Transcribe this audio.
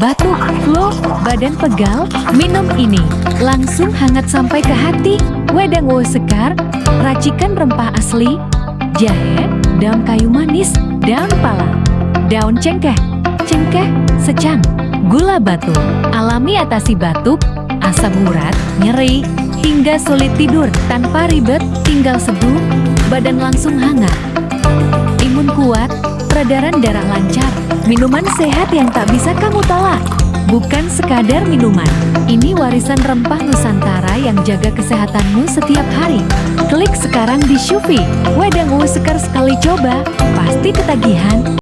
batuk, flu, badan pegal, minum ini. Langsung hangat sampai ke hati. Wedang Wo Sekar, racikan rempah asli, jahe, daun kayu manis, daun pala, daun cengkeh, secang, gula batu. Alami atasi batuk, asam urat, nyeri, hingga sulit tidur. Tanpa ribet, tinggal seduh, badan langsung hangat. Imun kuat, peredaran darah lancar. Minuman sehat yang tak bisa kamu tolak. Bukan sekadar minuman, ini warisan rempah Nusantara yang jaga kesehatanmu setiap hari. Klik sekarang di Shopee. Wedang Wo Sekar, sekali coba, pasti ketagihan.